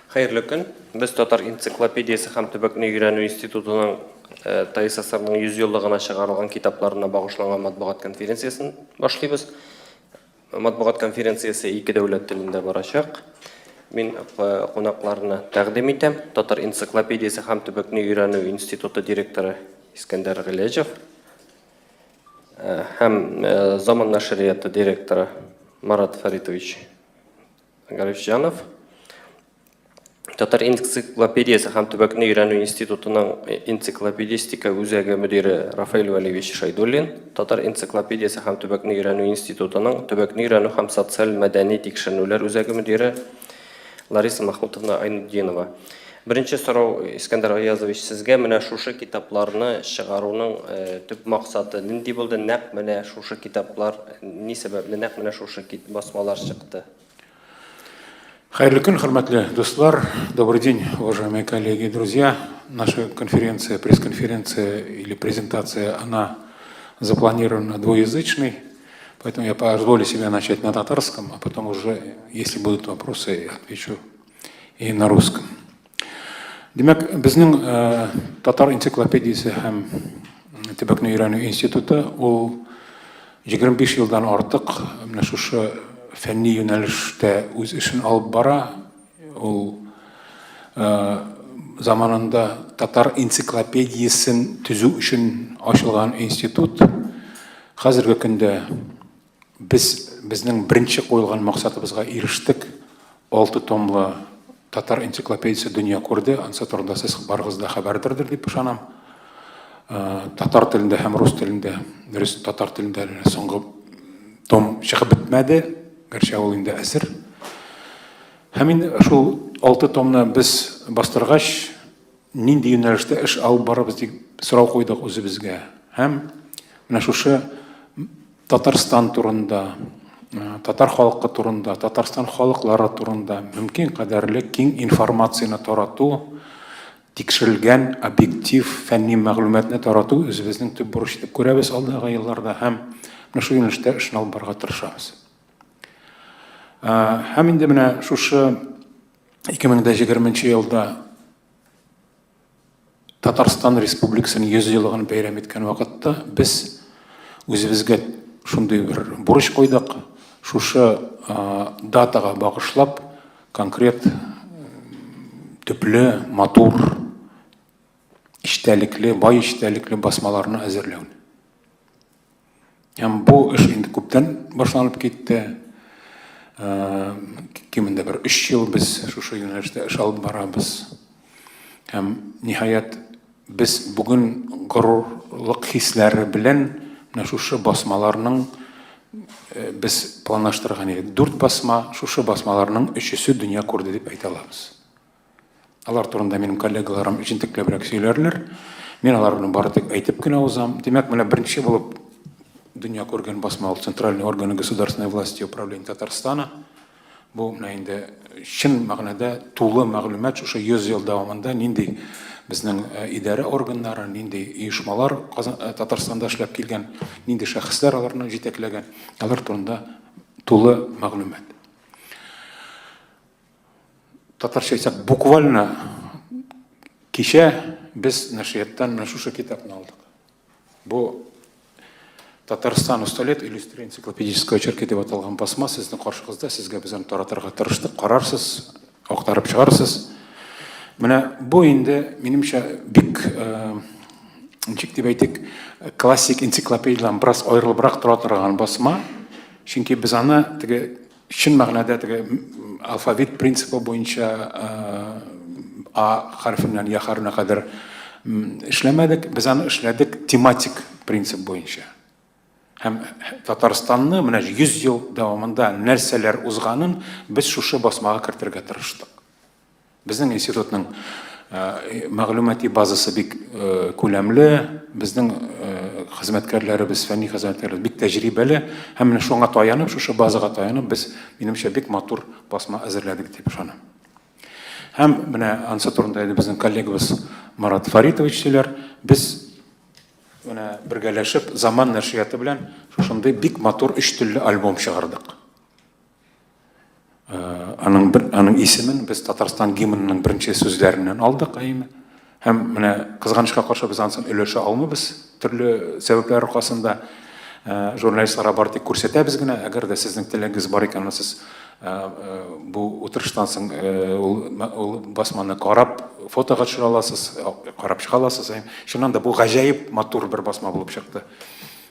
Hayırlı gün. Biz Tatar энциклопедиясы һәм төбәкне өйрәнү институтының Таис асырының 100 еллыгына чыгарылган китапларына багышланган матбугат конференциясын башлыйбыз. Матбугат конференциясы 2 дәүләт телендә барачак. Мин кунакларны тәкъдим итәм. Татар энциклопедиясы һәм төбәкне өйрәнү институты директоры Искәндәр Гыләҗев һәм Заман нәшрияты директоры Марат Фаритович Гарифҗанов. Татар энциклопедиясы һәм төбәкне өйрәнү институтының энциклопедистика үзәге мөдире Рафаэль Валиевич Шайдуллин, Татар энциклопедиясы һәм төбәкне өйрәнү институтының төбәкне өйрәнү һәм социаль мәдәни тикшеренүләр үзәге мөдире Лариса Махмутовна Айнуддинова. Беренче сорау, Искәндәр Аязович, сезгә менә шушы китапларны чыгаруның төп максаты нинди булды? Нәкъ менә шушы китаплар ни сәбәпле нәкъ менә шушы басмалар чыкты? Хайрлы кун, хөрмәтле дуслар, добрый день, уважаемые коллеги и друзья. Наша конференция, пресс-конференция или презентация, она запланирована двуязычной, поэтому я позволю себе начать на татарском, а потом уже, если будут вопросы, отвечу и на русском. Демәк, безнең татар энциклопедиясе һәм төбәкне өйрәнү институты ул 25 елдан артык менә шушы фәнни юнәлештә үз эшен алып бара. Ул заманында татар энциклопедиясын төзү өчен ачылган институт. Хәзерге көндә безнең беренче куелган максатыбызга ирештек. 6 томлы татар энциклопедиясы дөнья күрде. Ансы турында сез барыгыз да хәбәрдәрдер дип ышанам. Татар телендә һәм рус телендә, татар телендә соңгы том чыгып бетмәде. Гәрчә ул инде әзер. Һәм инде шул 6 томны без бастыргач, нинди юнәлештә эш алып барабыз дип сорау куйдык үзебезгә. Һәм менә шушы Татарстан турында, татар халкы турында, Татарстан халыклары турында мөмкин кадәрле киң информацияны тарату, тикшерелгән объектив фәнни мәгълүматны тарату үзебезнең төп бурыч дип күрәбез алдагы елларда һәм менә шул юнәлештә эшне алып барырга тырышабыз. Һәм инде менә шушы 2020 елда Татарстан Республикасының 100 еллыгын бәйрәм иткән вакытта без үзебезгә шундый бер бурыч куйдык. Шушы датага багышлап конкрет төпле, матур, иштәлекле, бай иштәлекле басмаларны әзерләү. Һәм бу эш инде күптән башланып китте. Кимендә бер 3 ел без шушы юнәлештә эш алып барабыз. Һәм ниһаять без бүген горурлык хисләре белән менә шушы басмаларның без планлаштырган идек. 4 басма, шушы басмаларның 3-се дөнья күрде дип әйтә алабыз. Алар турында минем коллегаларым җентекләбрәк сөйләрләр. Мин аларны бары тик әйтеп кенә узам. Димәк, менә беренче булып дөнья күргән басма ул Центральный органы государственной власти и управления Татарстана. Бу менә инде чын мәгънәдә тулы мәгълүмат шушы 100 ел дәвамында нинди безнең идарә органнары, нинди оешмалар Татарстанда эшләп килгән, нинди шәхесләр аларны җитәкләгән, алар турында тулы мәгълүмат. Татарча әйтсәк, буквально кичә без нәшрияттан менә шушы китапны алдык. Бу Татарстан 100 лет иллюстрия энциклопедического очерки дип аталган басма сезнең каршыгызда, сезгә без аны таратырга тырыштык, карарсыз, актарып чыгарсыз. Менә бу инде минемчә бик ничек дип әйтик, классик энциклопедиялардан бераз аерылыбрак тора торган басма. Чөнки без аны теге чын мәгънәдә теге алфавит принципы буенча А хәрфеннән Я хәрфенә кадәр эшләмәдек, без аны эшләдек тематик принцип буенча. Һәм Татарстанны менә 100 ел дәвамында нәрсәләр узганын без шушы басмага кертергә тырыштык. Безнең институтның мәгълүмати базасы бик күләмле, безнең хезмәткәрләребез, фәнни хезмәткәрләр бик тәҗрибәле, һәм менә шуңа таянып, шушы базага таянып, без минемчә бик матур басма әзерләдек дип ышанам. Һәм менә ансы турында безнең коллегабыз Марат Фаритович сөйләр, без менә бергәләшеп Заман нәшрияты белән шушындай бик матур 3 телле альбом чыгардык. Аның исемен біз Татарстан гимнінің бірінші сөздерінен алдық айымы. Һәм менә кызганычка каршы біз ансын өлеше алмыбыз. Түрлі сәбәпләр аркасында журналистларга бар тик күрсәтәбез генә. Әгәр дә сезнең теләгегез бар икән, сез бу утырыштан соң ул басманы карап, фотога төшерә аласыз, карап чыга аласыз. Шуннан да бу гаҗәеп матур бер басма булып чыкты.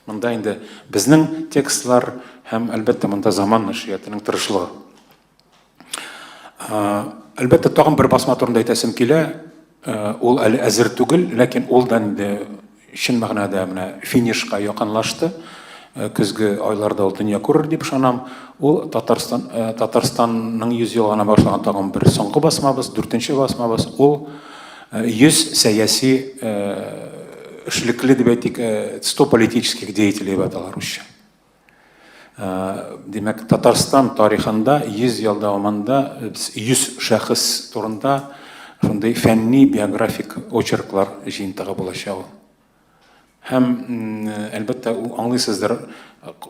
Монда инде безнең текстлар һәм әлбәттә монда заман нәшриятының тырышлыгы. Әлбәттә тагын бер басма турында әйтәсем килә. Ул әле әзер түгел, ләкин ул да инде чын мәгънәдә менә финишка якынлашты. Көзге айларда ул дөнья күрер дип ышанам. Ул Татарстанның 100 елгына башлаган тагын бер соңгы басмабыз, 4нче басмабыз. Ул 100 сәяси эшлекле дип әйтик, 100 политических деятелей дип аталар русча. Демәк, Татарстан тарихында 100 ел дәвамында 100 шәхес турында шундай фәнни биографик очерклар җыентыгы булачак. Һәм әлбәттә аңлыйсыздыр,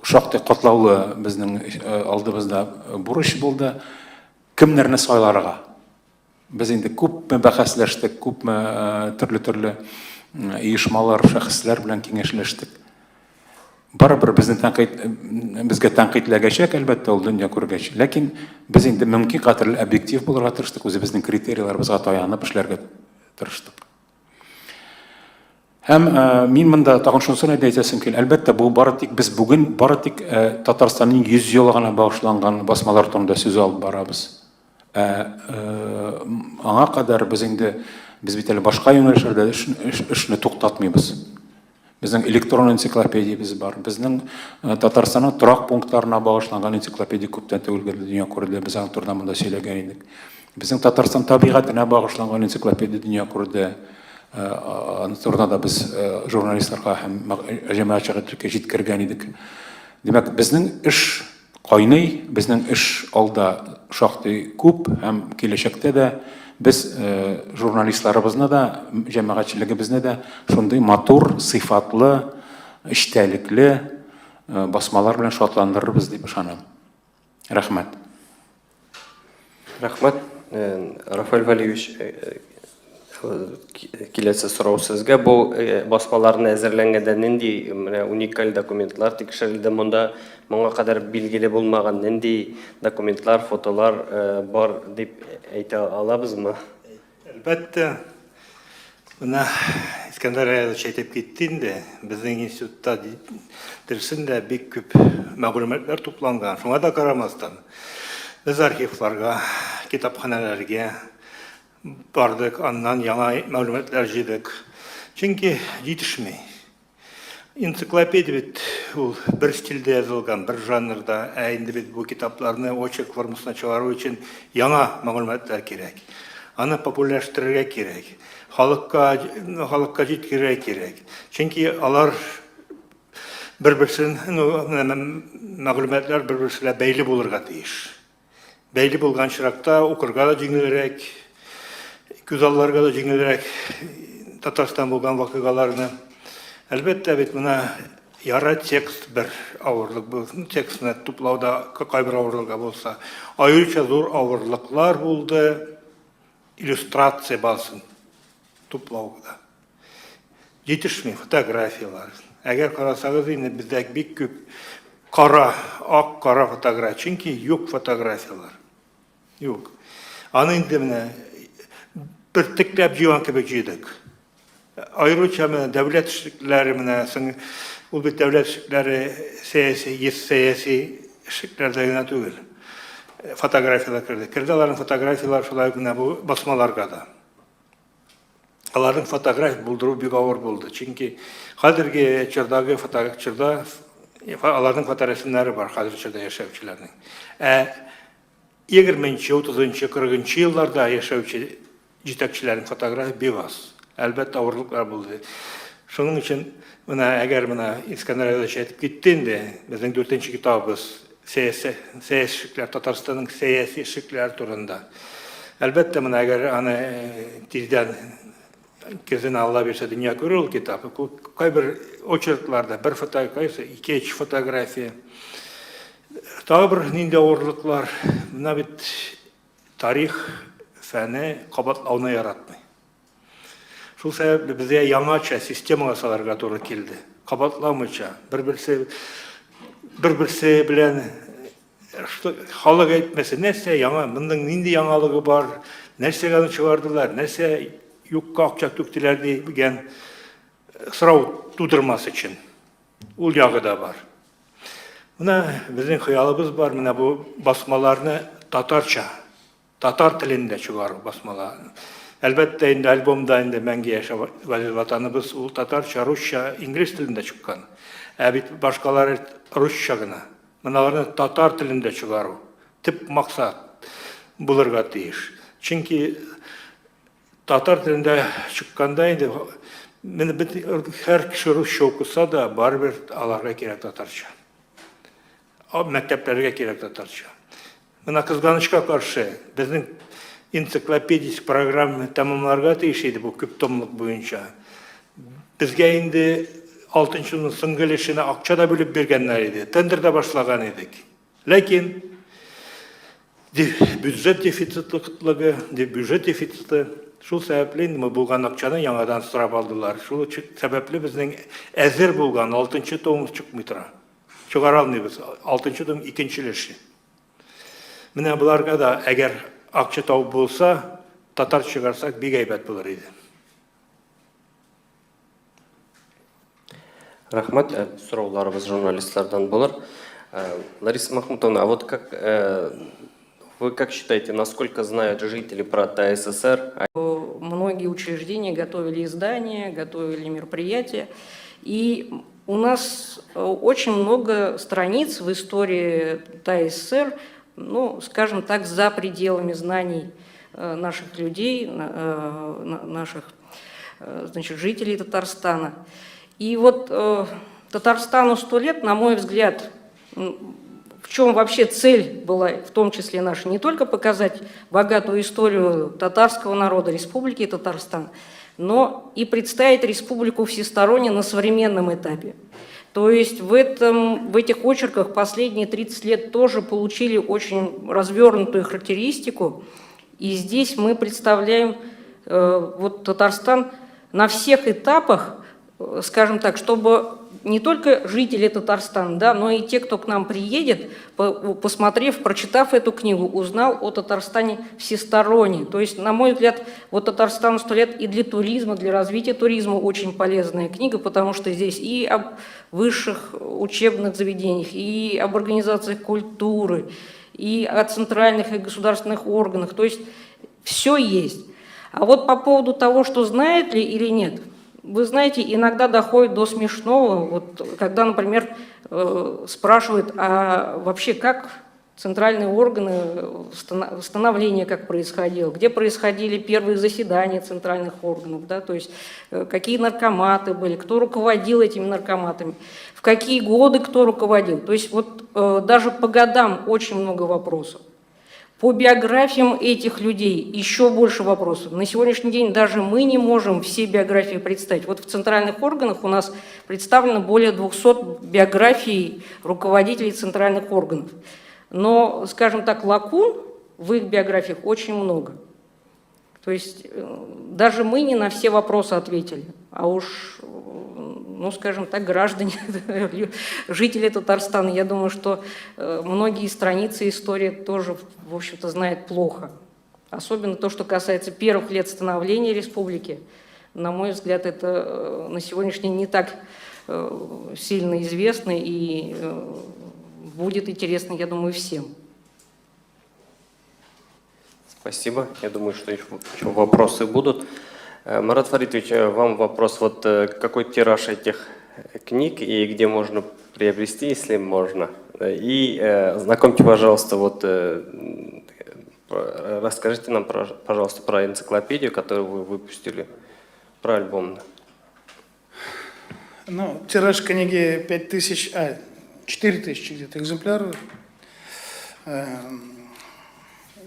шактый катлаулы безнең алдыбызда бурыч булды. Кемнәрне сайларга? Без инде күпме бәхәсләштек, күпме төрле оешмалар, шәхесләр белән киңәшләштек. Барыбер безгә тәнкыйтьләгәчәк, әлбәттә ул дөнья күргәч. Ләкин без инде мөмкин кадәр объектив булырга тырыштык, үзебезнең критерийларыбызга таянып эшләргә тырыштык. Һәм мин монда тагын шунысын әйтәсем килә. Әлбәттә бу бары тик без бүген бары тик Татарстанның 100 елыгына багышланган басмалар турында сүз алып барабыз. Аңа кадәр без бит әле башка юнәлешләрдә эшне туктатмыйбыз. Безнең электрон энциклопедиябез бар. Безнең Татарстанның торак пунктларына багышланган энциклопедия күптән түгел дөнья күрде. Без аның турында монда сөйләгән идек. Безнең Татарстан табигатына багышланган энциклопедия дөнья күрде. Аның турында да без журналистларга һәм җәмәгатьчелеккә җиткергән идек. Димәк, безнең эш кайный, безнең эш алда шактый күп һәм киләчәктә дә biz jurnalistlarımızna da, cəmiyyətçiligimizə də şunday matur, sıfatlı, iştəlikli basmalar bilan şadlandırırız deyib ышанам. Рәхмәт. Рәхмәт. Рафаэль Валиевич, киләсе сорау сезгә. Бу басмаларны әзерләнгәндә нинди уникаль документлар тикшерелде? Монда моңа кадәр билгеле булмаган нинди документлар, фотолар бар дип әйтә алабызмы? Әлбәттә, менә Искәндәр Аязович әйтеп китте инде, безнең институтта дөресендә бик күп мәгълүматлар тупланган. Шуңа да карамастан, без архивларга, китапханәләргә бардык, аннан яңа мәгълүматлар җыйдык. Чөнки җитешми. Энциклопедия бит ул бер стильдә язылган, бер жанрда, инде бит бу китапларны очерк формасына чыгару өчен яңа мәгълүматлар кирәк. Аны популярлаштырырга кирәк. Халыкка җиткерергә кирәк. Чөнки алар бер-берсен мәгълүматлар бер-берсенә бәйле булырга тиеш. Бәйле булган чиракта укырга да җиңелрәк, күз алларга да җиңелрәк Татарстан булган вакыйгаларны. Әлбәттә бит менә яра текст бер авырлык булсын, текстны туплауда кайбер авырлыгы булса, аеруча зур авырлыклар булды, иллюстрация басын туплауда. Җитешми фотографиялар. Әгәр карасагыз, инде бездә бик күп ак-кара фотография, чөнки юк фотографиялар. Юк. Аны инде менә бер тикләп җыйган кебек җыйдык. Аеруча дәүләт эшлекләре менә ул бит дәүләт эшлекләре сәяси эшлекләрдә генә түгел. Фотографиялар керде. Керде аларның фотографиялар шулай гына бу басмаларга да. Аларның фотография булдыру бик авыр булды. Чөнки хәзерге чордагы фотографияларда аларның фоторәсемнәре бар хәзер чорда яшәүчеләрнең. 20-нче, 30-нче, 40-нче елларда яшәүче җитәкчеләрнең фотография бик аз. Әлбәттә авырлыклар булды. Шуның өчен менә әгәр менә Искәндәр Аязович әйтеп китте инде, безнең 4нче китабыбыз сәяси эшлекләр, Татарстанның сәяси эшлекләр турында. Әлбәттә менә әгәр аны тиздән көзен алла бирсә дөнья күрер ул китап. Кайбер очеркларда бер фотография, 2-3 фотография Тағы бір нинде ауырлықлар, мына бит тарих фәне қабатлауына яратмай. Шул сәбәпле безгә яңача системага салырга туры килде. Кабатламыйча, бер-берсе белән халык әйтмәсә, нәрсә яңа, моның нинди яңалыгы бар, нәрсәгә чыгардылар, нәрсә юкка акча түктеләр дигән сорау тудырмас өчен. Ул ягы да бар. Менә безнең хыялыбыз бар, менә бу басмаларны татарча, татар телендә чыгару басмаларны. Әлбәттә, инде альбомда инде мәңге яшәп ватаныбыз ул татарча, русча, инглиз телендә чыккан. Ә бит башкалары русча гына. Моналарны татар телендә чыгару төп максат булырга тиеш. Чөнки татар телендә чыкканда инде менә бит һәр кеше русча укыса да, барыбер аларга кирәк татарча. Мәктәпләргә кирәк татарча. Менә кызганычка каршы, безнең энциклопедик программа тәмамларга тиеш иде бу күп томлык буенча. Безгә инде 6-нчы соңгы өлешенә акча да бүлеп биргәннәр иде. Тендер да башлаган идек. Ләкин бюджет дефициты шул сәбәпле инде булган акчаны яңадан сорап алдылар. Шул сәбәпле безнең әзер булган 6-нчы том чыкмый тора. Чыгара алмыйбыз. 6-нчы том 2-нче өлеше. Менә буларга да әгәр акча табып булса, татар чыгарсак бик әйбәт булыр иде. Рахмат, сұрауларыбыз журналистлардан болар. Лариса Махмутовна, а вот вы как считаете, насколько знают жители про ТССР? Многие учреждения готовили издания, готовили мероприятия. И у нас очень много страниц в истории ТССР, ну, скажем так, за пределами знаний наших людей, наших, значит, жителей Татарстана. И вот Татарстану 100 лет, на мой взгляд, в чем вообще цель была, в том числе наша, не только показать богатую историю татарского народа, Республики Татарстан, но и представить республику всесторонне на современном этапе. То есть в этих очерках последние 30 лет тоже получили очень развернутую характеристику. И здесь мы представляем вот Татарстан на всех этапах, скажем так, чтобы не только жители Татарстана, да, но и те, кто к нам приедет, посмотрев, прочитав эту книгу, узнал о Татарстане всесторонне. То есть, на мой взгляд, вот Татарстану 100 лет и для туризма, для развития туризма очень полезная книга, потому что здесь и об высших учебных заведениях, и об организациях культуры, и о центральных и государственных органах. То есть, все есть. А вот по поводу того, что знает ли или нет, вы знаете, иногда доходит до смешного, вот, когда, например, спрашивают, а вообще как центральные органы, становление как происходило, где происходили первые заседания центральных органов, да, то есть какие наркоматы были, кто руководил этими наркоматами, в какие годы кто руководил. То есть вот даже по годам очень много вопросов. По биографиям этих людей еще больше вопросов. На сегодняшний день даже мы не можем все биографии представить. Вот в центральных органах у нас представлено более 200 биографий руководителей центральных органов. Но, скажем так, лакун в их биографиях очень много. То есть даже мы не на все вопросы ответили. А уж, ну, скажем так, граждане, жители Татарстана, я думаю, что многие страницы истории тоже, в общем-то, знают плохо. Особенно то, что касается первых лет становления республики. На мой взгляд, это на сегодняшний день не так сильно известно и будет интересно, я думаю, всем. Спасибо. Я думаю, что еще вопросы будут. Марат Фаритович, вам вопрос. Вот какой тираж этих книг и где можно приобрести, если можно? И знакомьте, пожалуйста, вот расскажите нам, пожалуйста, про энциклопедию, которую вы выпустили, про альбом. Ну, тираж книги 4000 где-то экземпляров.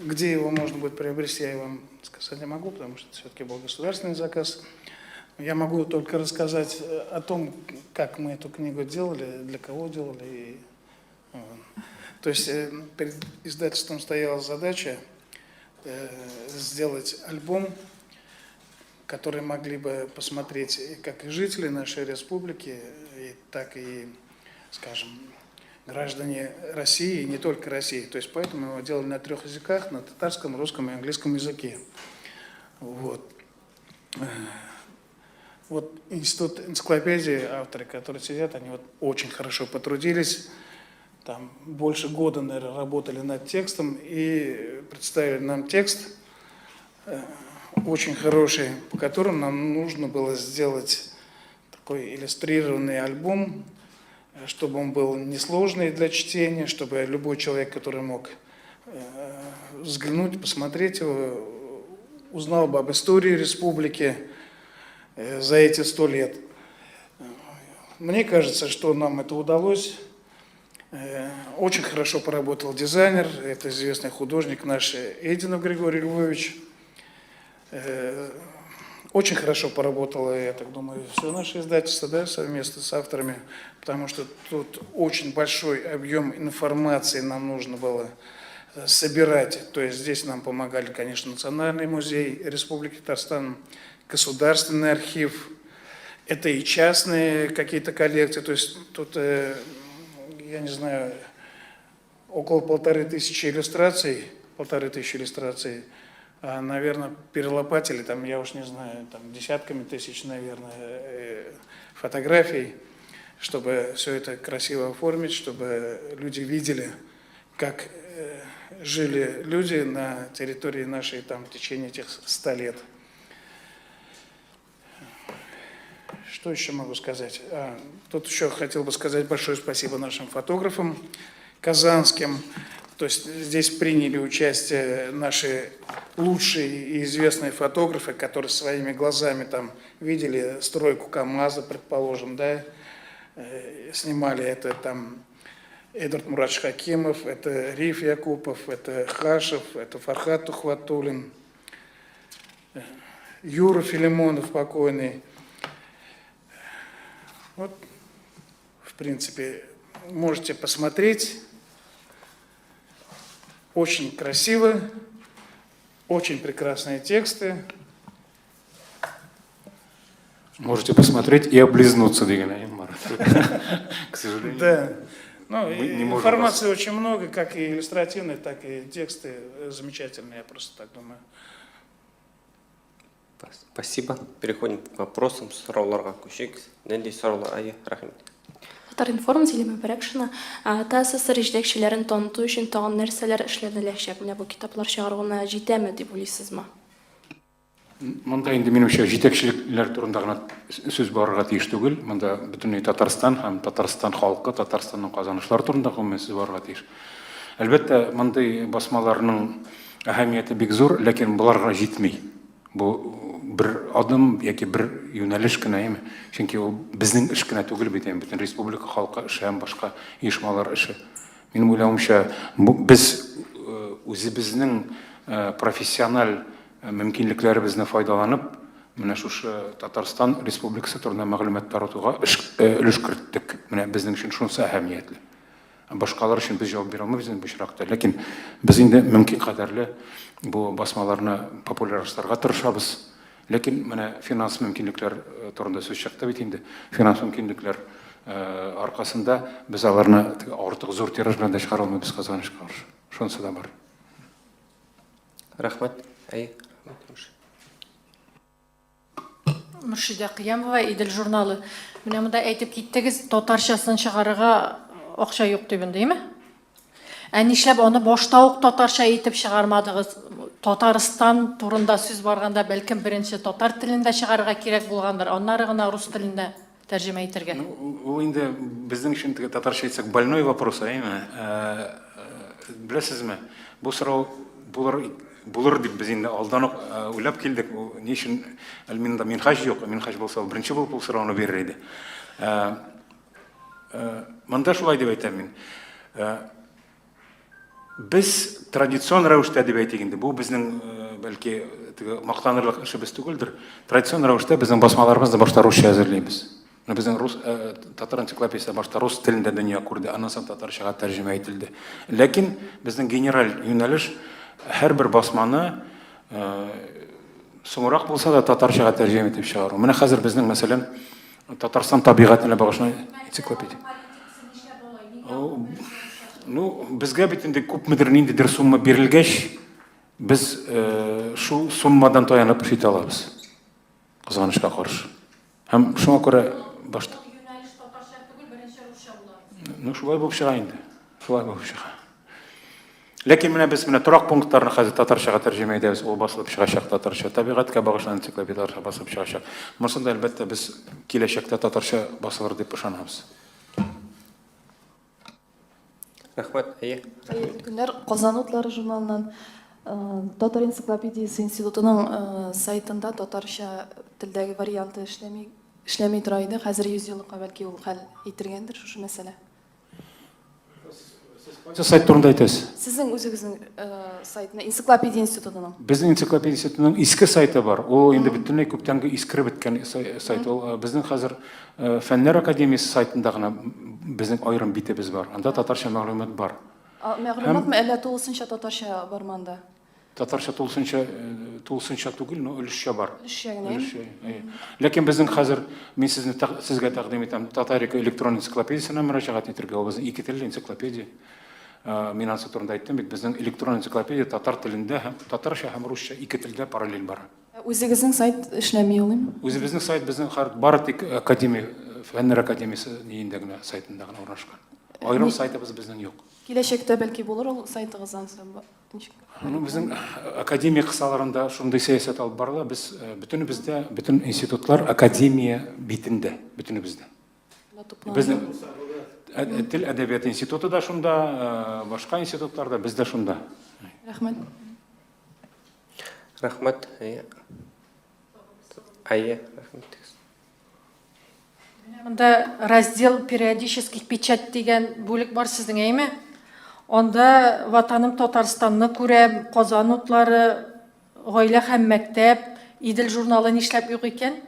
Где его можно будет приобрести, я вам сказать не могу, потому что это все-таки был государственный заказ. Я могу только рассказать о том, как мы эту книгу делали, для кого делали. То есть перед издательством стояла задача сделать альбом, который могли бы посмотреть как и жители нашей республики, так и, скажем, граждане России, и не только России. То есть поэтому его делали на 3 языках, на татарском, русском и английском языке. Вот. Вот Институт энциклопедии, авторы, которые сидят, они вот очень хорошо потрудились. Там больше года, наверное, работали над текстом и представили нам текст очень хороший, по которому нам нужно было сделать такой иллюстрированный альбом, чтобы он был несложный для чтения, чтобы любой человек, который мог взглянуть, посмотреть его, узнал бы об истории республики за эти 100 лет. Мне кажется, что нам это удалось. Очень хорошо поработал дизайнер, это известный художник наш Эдинов Григорий Львович. Очень хорошо поработало, я так думаю, все наше издательство, да, совместно с авторами, потому что тут очень большой объем информации нам нужно было собирать. То есть здесь нам помогали, конечно, Национальный музей Республики Татарстан, Государственный архив, это и частные какие-то коллекции, то есть тут, я не знаю, около 1500 иллюстраций, 1500 иллюстраций, а, наверное, перелопатили, там, я уж не знаю, там, десятками тысяч, наверное, фотографий, чтобы все это красиво оформить, чтобы люди видели, как жили люди на территории нашей там, в течение этих 100 лет. Что еще могу сказать? Тут еще хотел бы сказать большое спасибо нашим фотографам казанским. То есть здесь приняли участие наши лучшие и известные фотографы, которые своими глазами там видели стройку КАМАЗа, предположим, да, снимали это там Эдвард Муратович Хакимов, это Риф Якупов, это Хашев, это Фархат Тухватуллин, Юра Филимонов покойный. Вот, в принципе, можете посмотреть. Очень красиво, очень прекрасные тексты. Можете посмотреть и облизнуться, к сожалению. Да. Ну, не можем информации очень много, как и иллюстративной, так и тексты замечательные, я просто так думаю. Спасибо. Переходим к вопросам. Сұрауларға көшейік. Нендей сұраулар? Айы, рахмет. Татар-информ Зилема Бәрәкшина ТССР җитәкчеләрен таныту өчен тагын нәрсәләр эшләнеләчәк? Менә бу китаплар чыгаруына җитәме дип уйлыйсызмы? Монда инде минемчә җитәкчелекләр турында гына сүз барырга тиеш түгел. Монда бөтенләй Татарстан һәм Татарстан халкы, Татарстанның казанышлары турында гомумән сүз барырга тиеш. Әлбәттә, мондый басмаларның әһәмияте бик зур, ләкин буларга җитми. Бу бер адым яки бер юнәлеш кенә име. Чөнки ул безнең эш кенә түгел бит, бөтен республика халкы эше һәм башка оешмалар эше. Минем уйлавымча, без үзебезнең профессиональ мөмкинлекләребезне файдаланып, менә шушы Татарстан Республикасы турында мәгълүмат таратуга өлеш керттек. Менә безнең өчен шунысы әһәмиятле. Башкалар өчен без җавап бирә алмыйбыз бу очракта, ләкин без инде мөмкин кадәрле бу басмаларны популярлаштырырга тырышабыз. Ләкин менә финанс мөмкинлекләр турында сүз чыкты бит инде. Финанс мөмкинлекләр аркасында без аларны артык зур тираж белән дә чыгара алмыйбыз казанышка каршы. Шунысы да бар. Рахмет. Айы. Мөршидә Кыямова, Идел журналы. Менә монда әйтеп киттегез, татарчасын чыгарырга акча юк дип индеме? Нишләп аны башта ук татарча әйтеп чыгармадыгыз? Татарстан турында сүз барганда бәлкем беренче татар телендә чыгарырга кирәк булгандыр, аннары гына рус телендә тәрҗемә итәргә. Ул инде безнең өчен татарча әйтсәк больной вопрос, әйме? Беләсезме? Бу сорау булыр дип без инде алдан ук уйлап килдек. Ни өчен миндә минхаж юк, минхаж булса беренче булып бу сорауны бирер иде. Монда шулай дип әйтәм мин. Без традицион рәвештә дип әйтик инде. Бу безнең бәлки мактанырлык эшебез түгелдер. Традицион рәвештә безнең басмаларыбызны башта русча әзерлибез. Мына біздің татар энциклопедиясы башта рус тілінде дүния көрді, анан соң татаршаға тәржіме етілді. Ләкин біздің генераль юнәліш әрбір басманы соңырақ болса да татаршаға тәржіме етіп шығару. Міне қазір біздің мәселен Татарстан табиғатына бағышланған энциклопедия. Ну, бізге бітінде көп мөдірнендедір сумма берілгеш, біз шу суммадан тоянып жете алабыз. Қызғанышқа қаршы. Һәм шуңа күрә башта. Ну, шулай болып шыға инде. Шулай болып шыға. Ләкин менә без менә торак пунктларны хәзер татарчага тәрҗемә итәбез, ул басылып чыгачак татарча. Табигатькә багышланган энциклопедиялар басылып чыгачак. Монысында әлбәттә без киләчәктә татарча басылыр дип ышанабыз. Рахмат, Günler Qozon otlari jurnalining Tatar ensiklopediyasi institutining saytında tatarcha tildagi varianti ishlamay turaydi. Hozir 100 yil avvalgi u hal etilgandir shu masala. Siz сайт турында айтасыз. Sizning o'zingizning saytini ensiklopediya institutining. Біздің энциклопедия институтының иске сайты бар. Ол енді бүтінлей көптенгі искіріп біткен сайт. Ол біздің қазір Фәннәр академиясы сайтында ғана біздің айрым битебіз бар. Анда татарша мәгълүмат бар. Мәгълүматмы әллә тулысынча татарча барманда? Татарша тулысынча түгел, но өлешчә бар. Өлешчә генә. Ләкин безнең хәзер мин сезгә тәкъдим итәм Татарика электрон энциклопедиясына мөрәҗәгать итәргә. Ул безнең ике телле энциклопедия. Мин ансы турында әйттем бит, безнең электрон энциклопедия татар телендә һәм татарча һәм русча ике телдә параллель бара. Үзегезнең сайт эшләмий улым. Үзебезнең сайт безнең бары тик академия, Фәннәр академиясы ниендә генә сайтында гына урнашкан. Айрым сайтыбыз безнең юк. Киләчәктә бәлки булыр ул сайтыгыздан. Безнең академия кысаларында шундый сәясәт алып барыла. Без бүтәнебездә, бүтән институтлар академия битендә, бүтәнебездә. Безнең Тел әдәбият институты да шунда, башка институтларда бездә шунда. Рәхмәт. Рахмат, рахмат. Монда раздел периодических печать дигән бүлек бар сезнең әйме? Онда ватаным Татарстанны күрәм, Казан утлары, гаилә һәм мәктәп, Идел журналы нишләп юк икән?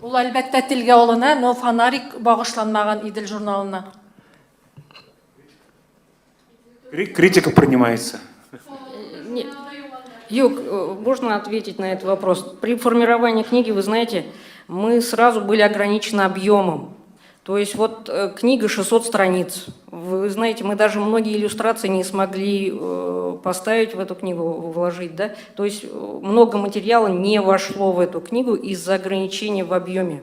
Ул әлбәттә телгә алына, но фонарик багышланмаган Идел журналына. Критика принимается. Юг, можно ответить на этот вопрос? При формировании книги, вы знаете, мы сразу были ограничены объемом. То есть вот книга 600 страниц. Вы знаете, мы даже многие иллюстрации не смогли поставить в эту книгу, вложить, да? То есть много материала не вошло в эту книгу из-за ограничений в объеме.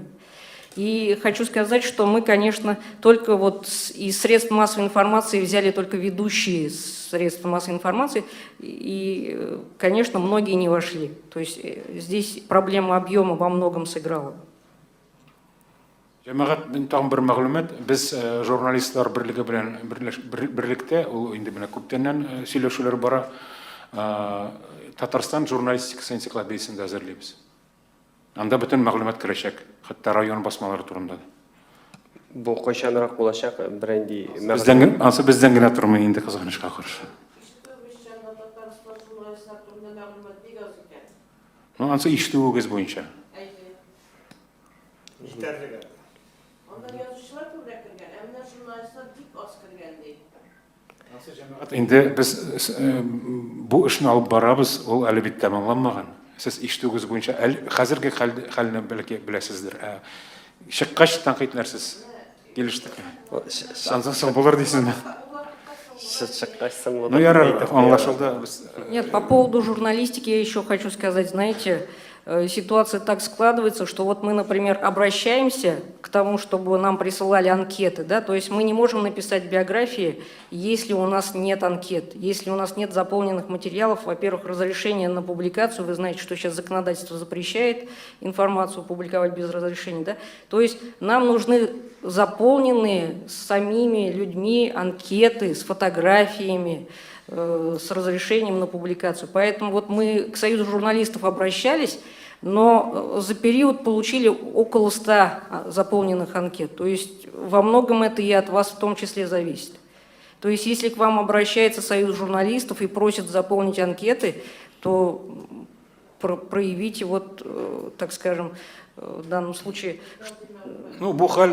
И хочу сказать, что мы, конечно, только вот из средств массовой информации взяли только ведущие средства массовой информации, и, конечно, многие не вошли. То есть здесь проблема объема во многом сыграла. Җәмәгать тагын бер мәгълүмат, без журналистлар берлеге белән берлектә, ул инде менә күптәннән сөйләшүләр бара. Татарстан журналистикасы энциклопедиясын да әзерлибез. Анда бөтен мәгълүмат керәчәк, хәтта район басмалары турында. Бу кайчанрак булачак бренди Бездән генә тормый инде кызганычка каршы. Ну, ансы ишетүегез буенча. Инде без бу эшне алып барабыз, ул әле бит тәмамланмаган. Сез ишетүегез буенча хәзерге хәлне беләсездер. Чыккач тәнкыйтьләрсез килештек. Шансың булыр дисезме? Ну, ярар, аңлашылды. Нет, по поводу журналистики я еще хочу сказать, знаете, ситуация так складывается, что вот мы, например, обращаемся к тому, чтобы нам присылали анкеты, да, то есть мы не можем написать биографии, если у нас нет анкет, если у нас нет заполненных материалов, во-первых, разрешение на публикацию, вы знаете, что сейчас законодательство запрещает информацию публиковать без разрешения, да, то есть нам нужны заполненные самими людьми анкеты с фотографиями, с разрешением на публикацию. Поэтому вот мы к Союзу журналистов обращались, но за период получили около 100 заполненных анкет. То есть во многом это и от вас в том числе зависит. То есть если к вам обращается Союз журналистов и просит заполнить анкеты, то проявить, вот, так скажем, в данном случае. Ну, бу хал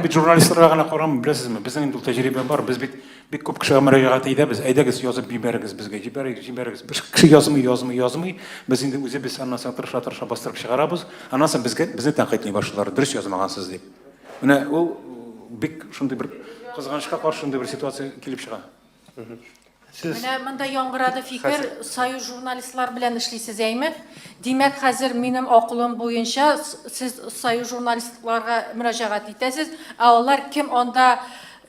бит журналистларга гана карам, билесизме, биздин инде тәҗрибә бар, без бик күп кешегә мөрәҗәгать итәбез, әйдәгез язып җибәрегез безгә, җибәрегез. Бер кеше язмый, без инде үзебез аннан соң тырыша бастырып чыгарабыз, аннан соң безне тәнкыйтьли башлар, дөрес язмагансыз дип. Менә ул бик шундый бер кызганычка каршы шундый бер ситуация килеп чыга. Менә монда яңгырады фикер, союз журналистлар белән эшлисез, әйме? Димәк, хәзер минем акылым буенча сез союз журналистларга мөрәҗәгать итәсез, ә алар кем анда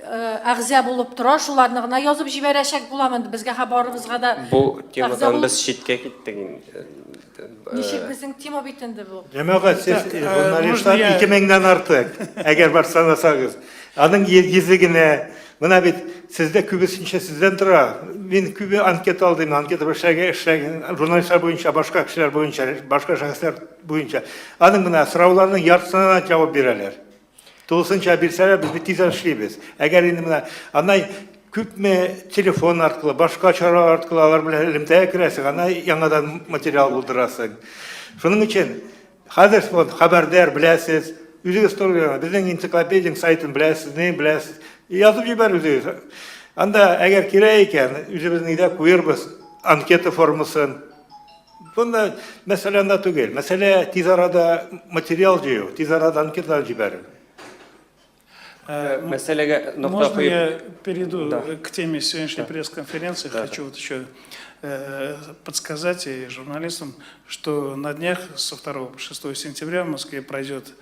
әгъза булып тора, шуларны гына язып җибәрәчәк буламы? Безгә хәбарыбызга да Бу темадан без читкә киттек. ничек безнең тема бит инде бу. Җәмәгать, сез журналистлар 2000-дән артык, әгәр бар санасагыз. Аның йөзегенә, менә бит сездә күбесенчә сездән тора. Мин күбе анкета алдым, анкета эшләгән журналистлар буенча, башка кешеләр буенча, башка шәхесләр буенча. Аның менә сорауларның яртысына җавап бирәләр. Тулысынча бирсәләр, без бит тиз эшлибез. Әгәр инде менә анай күпме телефон аркылы, башка чара аркылы алар белән элемтәгә керәсең, анай яңадан материал булдырасың. Шуның өчен хәзер хәбәрдар беләсез, үзегез турында безнең энциклопедия сайтын беләсез, не беләсез. Язып җибәрегез. Анда әгәр кирәк икән, үзебезнең дә куербыз анкета формасын. Бунда мәсьәлә анда түгел. Мәсьәлә тиз арада материал җыю, тиз арада анкета җибәрү. Мәсьәләгә нокта Можно куеп. я перейду к теме сегодняшней пресс-конференции? Хочу вот еще подсказать и журналистам, что на днях со 2 по 6 сентября в Москве пройдет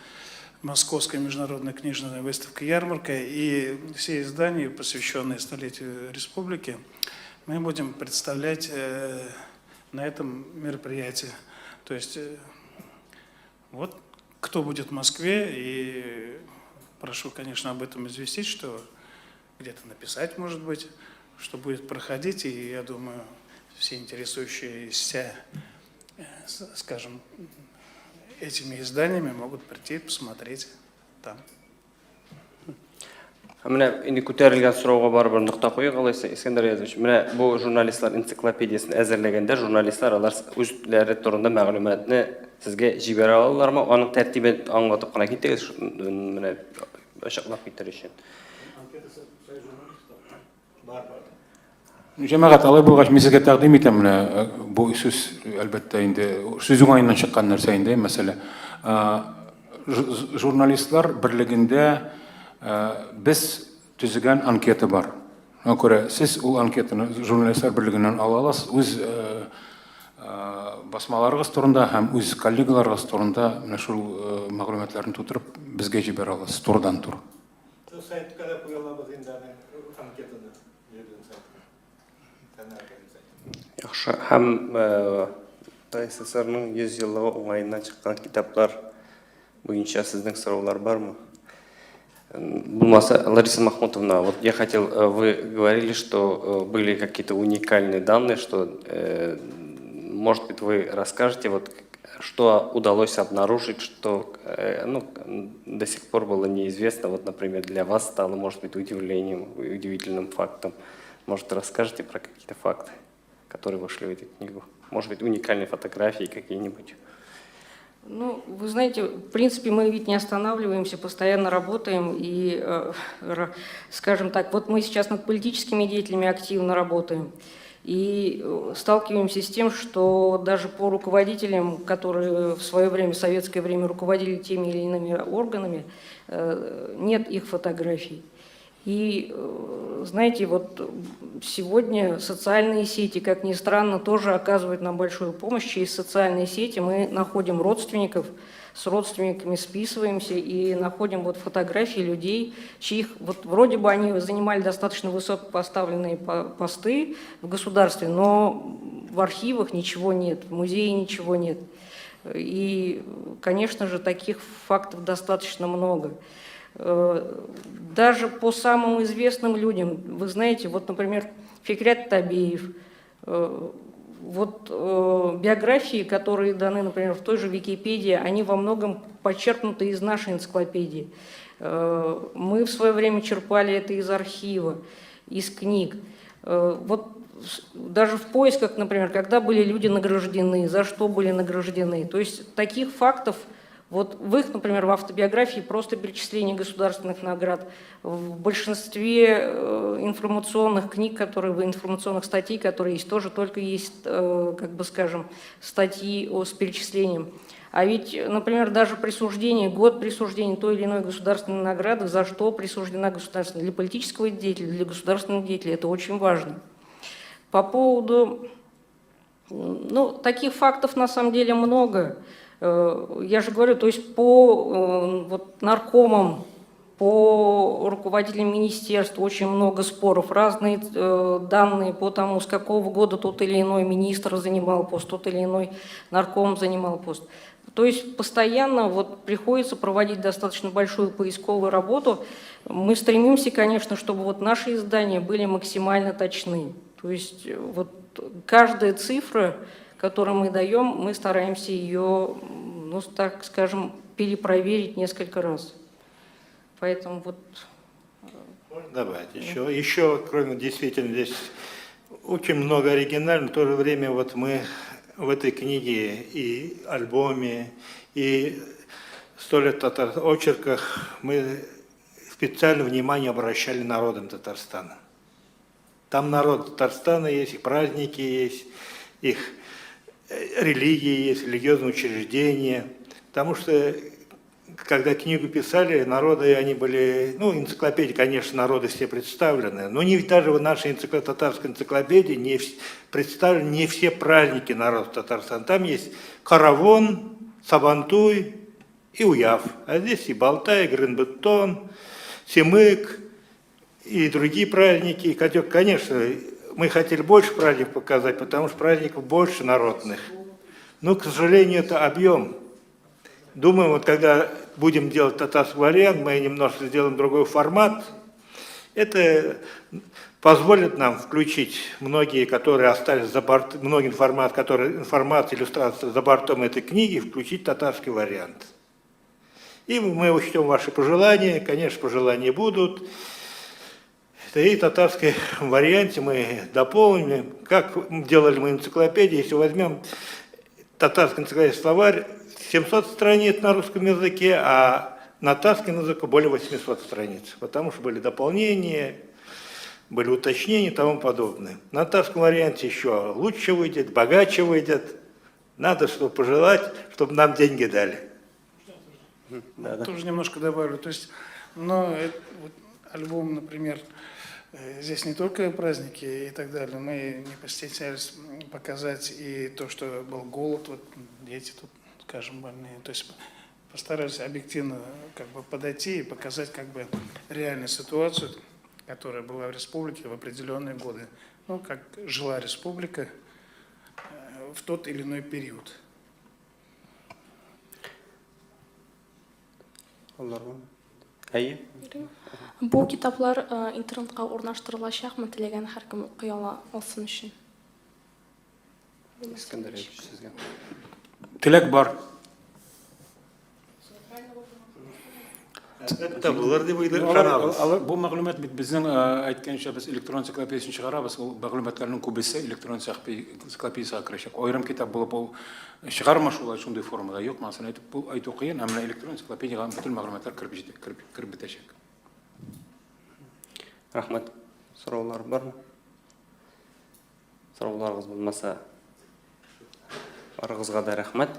Московская международная книжная выставка-ярмарка, и все издания, посвященные столетию республики, мы будем представлять на этом мероприятии. То есть вот кто будет в Москве, и прошу, конечно, об этом известить, что где-то написать, может быть, что будет проходить, и я думаю, все интересующиеся, скажем, этими изданиями могут прийти и посмотреть там. Менә инде күтәрелгән сорауга барыбер нокта куйыйк, алайса, Искәндәр Язович. Менә бу журналистлар энциклопедиясын әзерләгәндә журналистлар алар үзләре турында мәгълүматны сезгә җибәрә алалармы? Аның тәртибен аңлатып кына китегез, менә ачыклап китер өчен. Җәмәгать, алай булгач, мин сезгә тәкъдим итәм менә бу сүз, әлбәттә инде сүз уңаеннан чыккан нәрсә инде, мәсьәлә. Журналистлар берлегендә без төзегән анкета бар. Аңа күрә сез ул анкетаны журналистлар берлегеннән ала аласыз, үз басмаларыгыз турында һәм үз коллегаларыгыз турында менә шул мәгълүматларны тутырып безгә җибәрә аласыз, турыдан тур. Сайтка да куялабыз инде анкетаны. Яхшы, һәм ТССРның 100 еллыгы уңаеннан чыккан китаплар буенча сезнең сораулар бармы? Булмаса, Лариса Махмутовна, вот я хотел, вы говорили, что были какие-то уникальные данные, что, может быть, вы расскажете, вот, что удалось обнаружить, что до сих пор было неизвестно, вот, например, для вас стало, может быть, удивительным фактом. Может, расскажете про какие-то факты, которые вошли в эту книгу? Может быть, уникальные фотографии какие-нибудь? Ну, вы знаете, в принципе, мы ведь не останавливаемся, постоянно работаем. И, скажем так, вот мы сейчас над политическими деятелями активно работаем. И сталкиваемся с тем, что даже по руководителям, которые в свое время, в советское время, руководили теми или иными органами, нет их фотографий. И, знаете, вот сегодня социальные сети, как ни странно, тоже оказывают нам большую помощь. Через социальные сети мы находим родственников, с родственниками списываемся и находим вот фотографии людей, чьих, вот вроде бы они занимали достаточно высоко поставленные посты в государстве, но в архивах ничего нет, в музее ничего нет. И, конечно же, таких фактов достаточно много. Даже по самым известным людям, вы знаете, вот, например, Фикрят Табиев, вот биографии, которые даны, например, в той же Википедии, они во многом подчеркнуты из нашей энциклопедии. Мы в свое время черпали это из архива, из книг. Вот даже в поисках, например, когда были люди награждены, за что были награждены. То есть таких фактов, вот в их, например, в автобиографии просто перечисление государственных наград. В большинстве информационных книг, информационных статей, которые есть, тоже только есть, как бы скажем, статьи с перечислением. А ведь, например, даже присуждение, год присуждения той или иной государственной награды, за что присуждена государственная, для политического деятеля, для государственного деятеля, это очень важно. По поводу, ну, таких фактов на самом деле много. Я же говорю, то есть по вот, наркомам, по руководителям министерств очень много споров, разные данные по тому, с какого года тот или иной министр занимал пост, тот или иной нарком занимал пост. То есть постоянно вот приходится проводить достаточно большую поисковую работу. Мы стремимся, конечно, чтобы вот наши издания были максимально точны. То есть вот каждая цифра, которую мы даем, мы стараемся ее, ну, так скажем, перепроверить несколько раз. Поэтому вот... Можно добавить еще, кроме действительно здесь очень много оригинального, в то же время вот мы в этой книге и альбоме, и «100 лет татар» очерках мы специально внимание обращали народам Татарстана. Там народ Татарстана есть, их праздники есть, их религии есть, религиозные учреждения. Потому что, когда книгу писали, народы, они были, ну, энциклопедии, конечно, народы все представлены, но даже в нашей татарской энциклопедии не представлены не все праздники народа Татарстана. Там есть Каравон, Сабантуй и Уяв. А здесь и Балтай, и Грынбеттон, Семык и другие праздники. Конечно, мы хотели больше праздников показать, потому что праздников больше народных. Но, к сожалению, это объем. Думаю, вот когда будем делать татарский вариант, мы немножко сделаем другой формат. Это позволит нам включить многие, которые остались за бортом, многие информация, иллюстрация за бортом этой книги, включить татарский вариант. И мы учтем ваши пожелания, конечно, пожелания будут. И в татарском варианте мы дополним, как делали мы энциклопедию, если возьмем татарский энциклопедический словарь, 700 страниц на русском языке, а на татарском языке более 800 страниц, потому что были дополнения, были уточнения и тому подобное. На татарском варианте еще лучше выйдет, богаче выйдет. Надо, чтобы пожелать, чтобы нам деньги дали. Тоже немножко добавлю. То есть, но вот альбом, например, здесь не только праздники и так далее. Мы не постеснялись показать и то, что был голод, вот дети тут, скажем, больные. То есть постарались объективно как бы подойти и показать как бы реальную ситуацию, которая была в республике в определенные годы. Ну, как жила республика в тот или иной период. Бу китаплар интернетка урнаштырылачакмы, теләгән һәркем укый алсын өчен. Искәндәр әйтү сезгә. Теләк бар. Это булыр дип уйлыйбыз. Бу мәгълүмат бит безнең әйткәнчә без электрон энциклопедиясын чыгарабыз. Ул мәгълүматларның күбесе электрон энциклопедияга керәчәк. Аерым китап булып ул чыгарма шулай шундый формада юк. Мәсәлән, әйтү кыен, әмма электрон энциклопедияга бөтен мәгълүматлар кереп бетәчәк. Рахмәт. Сораулар бармы? Сорауларыгыз булмаса, барыгызга да рәхмәт.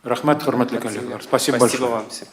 Рәхмәт, хөрмәтле коллегалар. Спасибо Спасибо большое. вам всем.